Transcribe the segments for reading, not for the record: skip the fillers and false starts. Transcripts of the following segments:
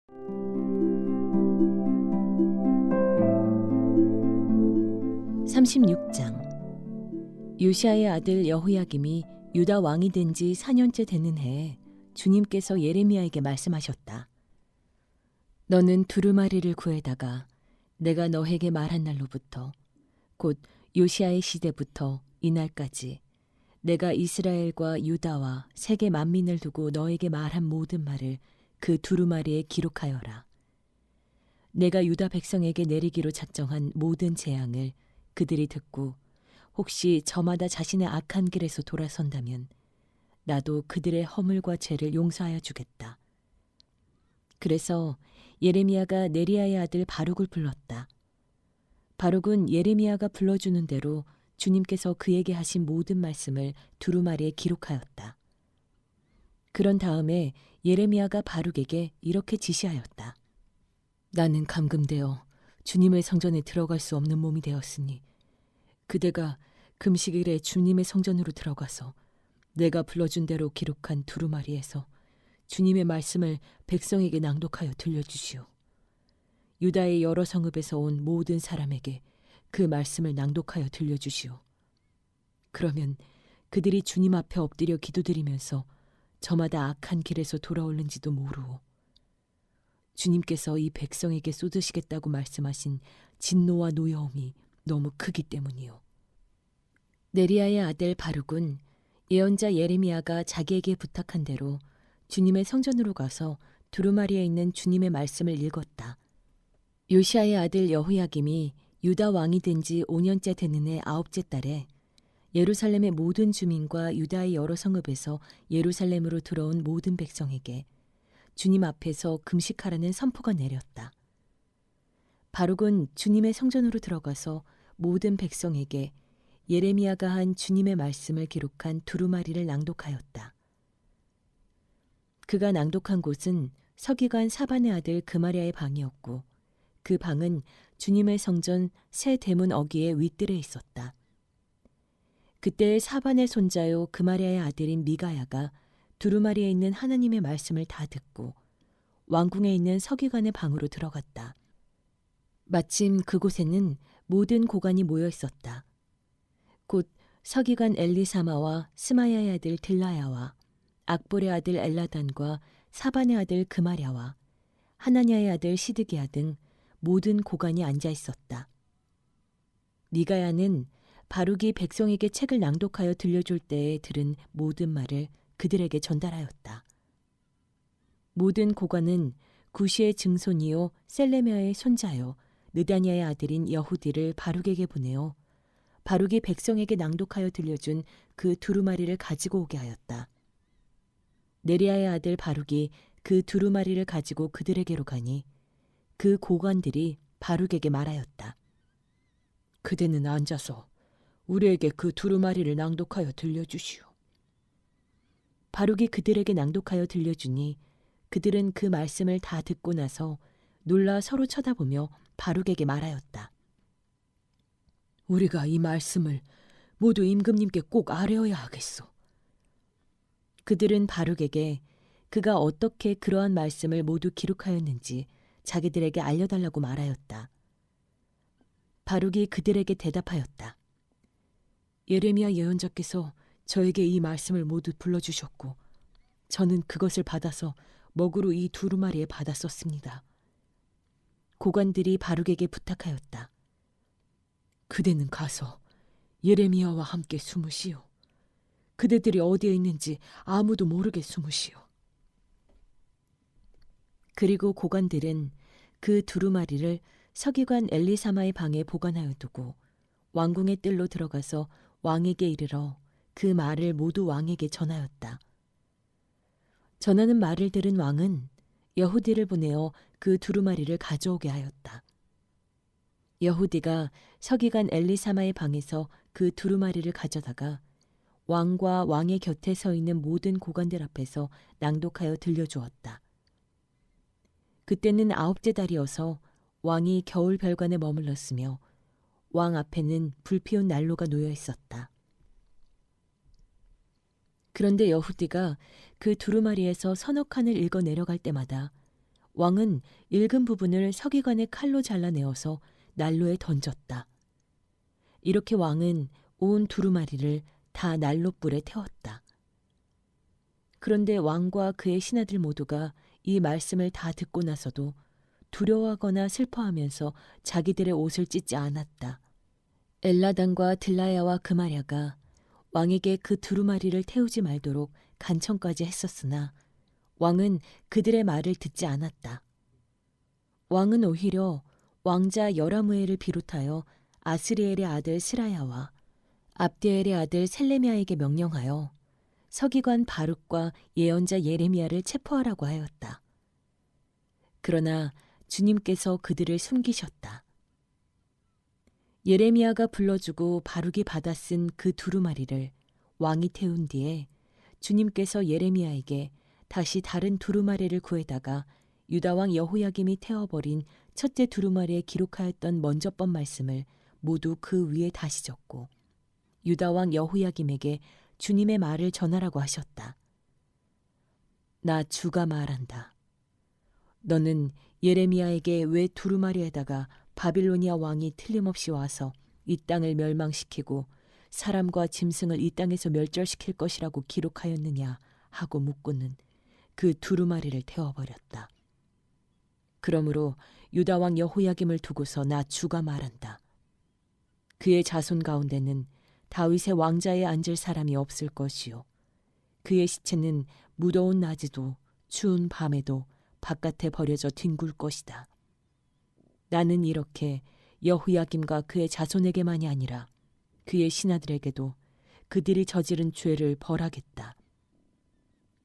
(36장) 요시아의 아들 여호야김이 유다 왕이 된 지 4년째 되는 해에 주님께서 예레미야에게 말씀하셨다. 너는 두루마리를 구해다가 내가 너에게 말한 날로부터 곧 요시아의 시대부터 이날까지 내가 이스라엘과 유다와 세계 만민을 두고 너에게 말한 모든 말을 그 두루마리에 기록하여라. 내가 유다 백성에게 내리기로 작정한 모든 재앙을 그들이 듣고 혹시 저마다 자신의 악한 길에서 돌아선다면 나도 그들의 허물과 죄를 용서하여 주겠다. 그래서 예레미야가 네리야의 아들 바룩을 불렀다. 바룩은 예레미야가 불러주는 대로 주님께서 그에게 하신 모든 말씀을 두루마리에 기록하였다. 그런 다음에 예레미야가 바룩에게 이렇게 지시하였다. 나는 감금되어 주님의 성전에 들어갈 수 없는 몸이 되었으니 그대가 금식일에 주님의 성전으로 들어가서 내가 불러준 대로 기록한 두루마리에서 주님의 말씀을 백성에게 낭독하여 들려주시오. 유다의 여러 성읍에서 온 모든 사람에게 그 말씀을 낭독하여 들려주시오. 그러면 그들이 주님 앞에 엎드려 기도드리면서 저마다 악한 길에서 돌아올는지도 모르오. 주님께서 이 백성에게 쏟으시겠다고 말씀하신 진노와 노여움이 너무 크기 때문이요. 네리야의 아들 바룩은 예언자 예레미야가 자기에게 부탁한 대로 주님의 성전으로 가서 두루마리에 있는 주님의 말씀을 읽었다. 요시아의 아들 여호야김이 유다 왕이 된 지 5년째 되는 해 9째 달에 예루살렘의 모든 주민과 유다의 여러 성읍에서 예루살렘으로 들어온 모든 백성에게 주님 앞에서 금식하라는 선포가 내렸다. 바룩은 주님의 성전으로 들어가서 모든 백성에게 예레미야가 한 주님의 말씀을 기록한 두루마리를 낭독하였다. 그가 낭독한 곳은 서기관 사반의 아들 그마랴의 방이었고 그 방은 주님의 성전 새 대문 어귀에 윗뜰에 있었다. 그때 사반의 손자요 그마랴의 아들인 미가야가 두루마리에 있는 하나님의 말씀을 다 듣고 왕궁에 있는 서기관의 방으로 들어갔다. 마침 그곳에는 모든 고관이 모여 있었다. 곧 서기관 엘리사마와 스마야의 아들 딜라야와 악볼의 아들 엘라단과 사반의 아들 그마랴와 하나냐의 아들 시드기야 등 모든 고관이 앉아 있었다. 미가야는 바룩이 백성에게 책을 낭독하여 들려줄 때에 들은 모든 말을 그들에게 전달하였다. 모든 고관은 구시의 증손이요 셀레미아의 손자요 느다냐의 아들인 여후디를 바룩에게 보내어 바룩이 백성에게 낭독하여 들려준 그 두루마리를 가지고 오게 하였다. 네리야의 아들 바룩이 그 두루마리를 가지고 그들에게로 가니 그 고관들이 바룩에게 말하였다. 그대는 앉아서 우리에게 그 두루마리를 낭독하여 들려주시오. 바룩이 그들에게 낭독하여 들려주니 그들은 그 말씀을 다 듣고 나서 놀라 서로 쳐다보며 바룩에게 말하였다. 우리가 이 말씀을 모두 임금님께 꼭 아뢰어야 하겠소. 그들은 바룩에게 그가 어떻게 그러한 말씀을 모두 기록하였는지 자기들에게 알려달라고 말하였다. 바룩이 그들에게 대답하였다. 예레미야 예언자께서 저에게 이 말씀을 모두 불러주셨고 저는 그것을 받아서 먹으로 이 두루마리에 받아 썼습니다. 고관들이 바룩에게 부탁하였다. 그대는 가서 예레미야와 함께 숨으시오. 그대들이 어디에 있는지 아무도 모르게 숨으시오. 그리고 고관들은 그 두루마리를 서기관 엘리사마의 방에 보관하여 두고 왕궁의 뜰로 들어가서 왕에게 이르러 그 말을 모두 왕에게 전하였다. 전하는 말을 들은 왕은 여후디를 보내어 그 두루마리를 가져오게 하였다. 여후디가 서기관 엘리사마의 방에서 그 두루마리를 가져다가 왕과 왕의 곁에 서 있는 모든 고관들 앞에서 낭독하여 들려주었다. 그때는 9째 달이어서 왕이 겨울 별관에 머물렀으며 왕 앞에는 불피운 난로가 놓여 있었다. 그런데 여후디가 그 두루마리에서 서너 칸을 읽어 내려갈 때마다 왕은 읽은 부분을 서기관의 칼로 잘라내어서 난로에 던졌다. 이렇게 왕은 온 두루마리를 다 난로불에 태웠다. 그런데 왕과 그의 신하들 모두가 이 말씀을 다 듣고 나서도 두려워하거나 슬퍼하면서 자기들의 옷을 찢지 않았다. 엘라단과 들라야와 그마랴가 왕에게 그 두루마리를 태우지 말도록 간청까지 했었으나 왕은 그들의 말을 듣지 않았다. 왕은 오히려 왕자 여라무엘을 비롯하여 아스리엘의 아들 스라야와 압디엘의 아들 셀레미야에게 명령하여 서기관 바룩과 예언자 예레미야를 체포하라고 하였다. 그러나 주님께서 그들을 숨기셨다. 예레미야가 불러주고 바룩이 받아 쓴 그 두루마리를 왕이 태운 뒤에 주님께서 예레미야에게 다시 다른 두루마리를 구해다가 유다왕 여호야김이 태워버린 첫째 두루마리에 기록하였던 먼저번 말씀을 모두 그 위에 다시 적고 유다왕 여호야김에게 주님의 말을 전하라고 하셨다. 나 주가 말한다. 너는 예레미야에게 왜 두루마리에다가 바빌로니아 왕이 틀림없이 와서 이 땅을 멸망시키고 사람과 짐승을 이 땅에서 멸절시킬 것이라고 기록하였느냐 하고 묻고는 그 두루마리를 태워버렸다. 그러므로 유다왕 여호야김을 두고서 나 주가 말한다. 그의 자손 가운데는 다윗의 왕자에 앉을 사람이 없을 것이요 그의 시체는 무더운 낮에도 추운 밤에도 바깥에 버려져 뒹굴 것이다. 나는 이렇게 여호야김과 그의 자손에게만이 아니라 그의 신하들에게도 그들이 저지른 죄를 벌하겠다.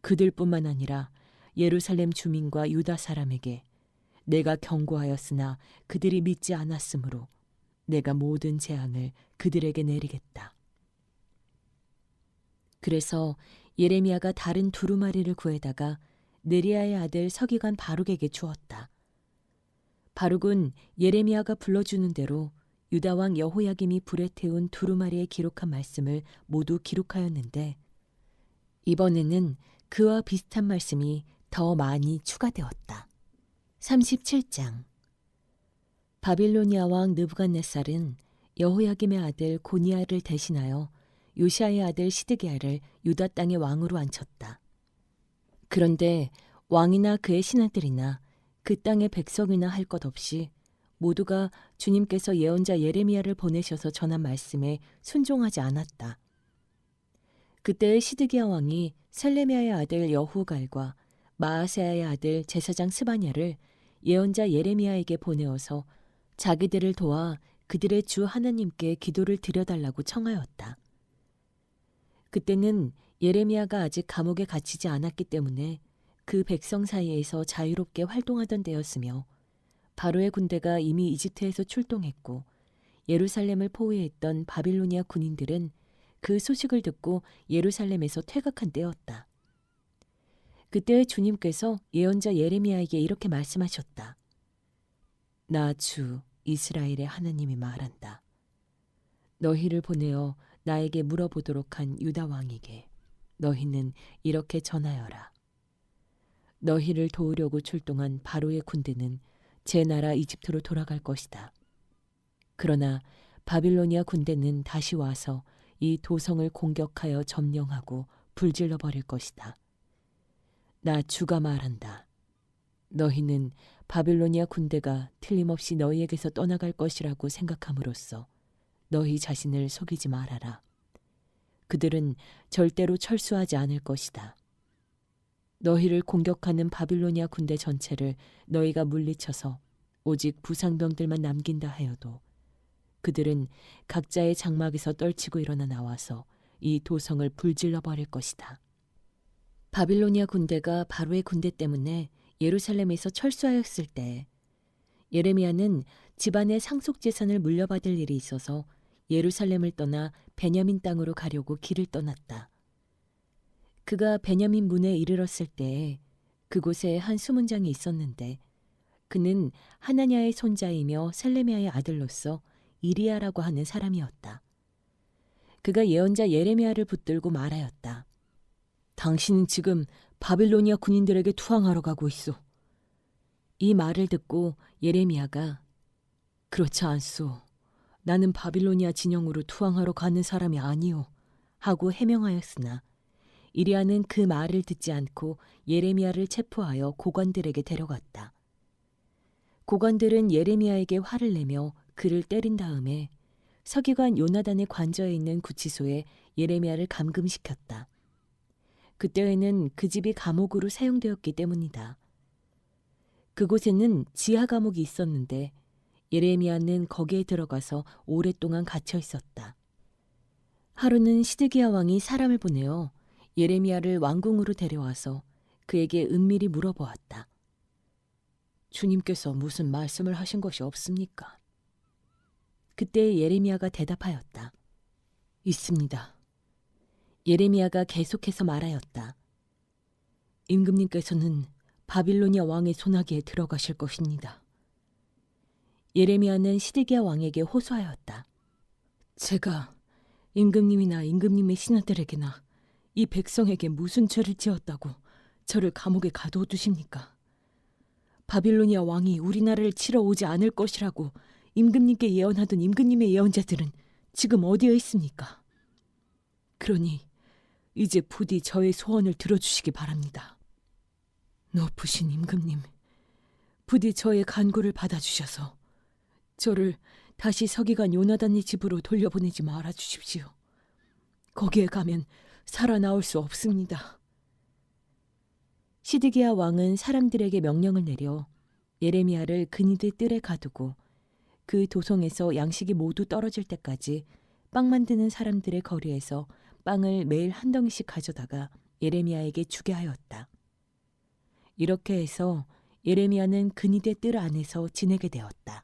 그들뿐만 아니라 예루살렘 주민과 유다 사람에게 내가 경고하였으나 그들이 믿지 않았으므로 내가 모든 재앙을 그들에게 내리겠다. 그래서 예레미야가 다른 두루마리를 구해다가 느리야의 아들 서기관 바룩에게 주었다. 바룩은 예레미야가 불러주는 대로 유다왕 여호야김이 불에 태운 두루마리에 기록한 말씀을 모두 기록하였는데 이번에는 그와 비슷한 말씀이 더 많이 추가되었다. 37장 바빌로니아 왕 느부갓네살은 여호야김의 아들 고니야를 대신하여 요시야의 아들 시드기야를 유다 땅의 왕으로 앉혔다. 그런데 왕이나 그의 신하들이나 그 땅의 백성이나 할 것 없이 모두가 주님께서 예언자 예레미야를 보내셔서 전한 말씀에 순종하지 않았다. 그때의 시드기야 왕이 셀레미야의 아들 여후갈과 마아세야의 아들 제사장 스바냐를 예언자 예레미야에게 보내어서 자기들을 도와 그들의 주 하나님께 기도를 드려달라고 청하였다. 그때는 예레미야가 아직 감옥에 갇히지 않았기 때문에 그 백성 사이에서 자유롭게 활동하던 때였으며 바로의 군대가 이미 이집트에서 출동했고 예루살렘을 포위했던 바빌로니아 군인들은 그 소식을 듣고 예루살렘에서 퇴각한 때였다. 그때 주님께서 예언자 예레미야에게 이렇게 말씀하셨다. 나 주 이스라엘의 하나님이 말한다. 너희를 보내어 나에게 물어보도록 한 유다 왕에게 너희는 이렇게 전하여라. 너희를 도우려고 출동한 바로의 군대는 제 나라 이집트로 돌아갈 것이다. 그러나 바빌로니아 군대는 다시 와서 이 도성을 공격하여 점령하고 불질러 버릴 것이다. 나 주가 말한다. 너희는 바빌로니아 군대가 틀림없이 너희에게서 떠나갈 것이라고 생각함으로써 너희 자신을 속이지 말아라. 그들은 절대로 철수하지 않을 것이다. 너희를 공격하는 바빌로니아 군대 전체를 너희가 물리쳐서 오직 부상병들만 남긴다 하여도 그들은 각자의 장막에서 떨치고 일어나 나와서 이 도성을 불질러 버릴 것이다. 바빌로니아 군대가 바로의 군대 때문에 예루살렘에서 철수하였을 때 예레미야는 집안의 상속재산을 물려받을 일이 있어서 예루살렘을 떠나 베냐민 땅으로 가려고 길을 떠났다. 그가 베냐민 문에 이르렀을 때에 그곳에 한 수문장이 있었는데 그는 하나냐의 손자이며 셀레미야의 아들로서 이리야라고 하는 사람이었다. 그가 예언자 예레미야를 붙들고 말하였다. 당신은 지금 바빌로니아 군인들에게 투항하러 가고 있소. 이 말을 듣고 예레미야가 그렇지 않소. 나는 바빌로니아 진영으로 투항하러 가는 사람이 아니오. 하고 해명하였으나 이리야는 그 말을 듣지 않고 예레미야를 체포하여 고관들에게 데려갔다. 고관들은 예레미야에게 화를 내며 그를 때린 다음에 서기관 요나단의 관저에 있는 구치소에 예레미야를 감금시켰다. 그때에는 그 집이 감옥으로 사용되었기 때문이다. 그곳에는 지하 감옥이 있었는데 예레미야는 거기에 들어가서 오랫동안 갇혀 있었다. 하루는 시드기야 왕이 사람을 보내어 예레미야를 왕궁으로 데려와서 그에게 은밀히 물어보았다. 주님께서 무슨 말씀을 하신 것이 없습니까? 그때 예레미야가 대답하였다. 있습니다. 예레미야가 계속해서 말하였다. 임금님께서는 바빌로니아 왕의 손아귀에 들어가실 것입니다. 예레미야는 시드기야 왕에게 호소하였다. 제가 임금님이나 임금님의 신하들에게나 이 백성에게 무슨 죄를 지었다고 저를 감옥에 가둬두십니까? 바빌로니아 왕이 우리나라를 치러 오지 않을 것이라고 임금님께 예언하던 임금님의 예언자들은 지금 어디에 있습니까? 그러니 이제 부디 저의 소원을 들어주시기 바랍니다. 높으신 임금님, 부디 저의 간구를 받아주셔서 저를 다시 서기관 요나단의 집으로 돌려보내지 말아주십시오. 거기에 가면 살아나올 수 없습니다. 시드기야 왕은 사람들에게 명령을 내려 예레미야를 그니드 뜰에 가두고 그 도성에서 양식이 모두 떨어질 때까지 빵 만드는 사람들의 거리에서 빵을 매일 한 덩이씩 가져다가 예레미야에게 주게 하였다. 이렇게 해서 예레미야는 그니드 뜰 안에서 지내게 되었다.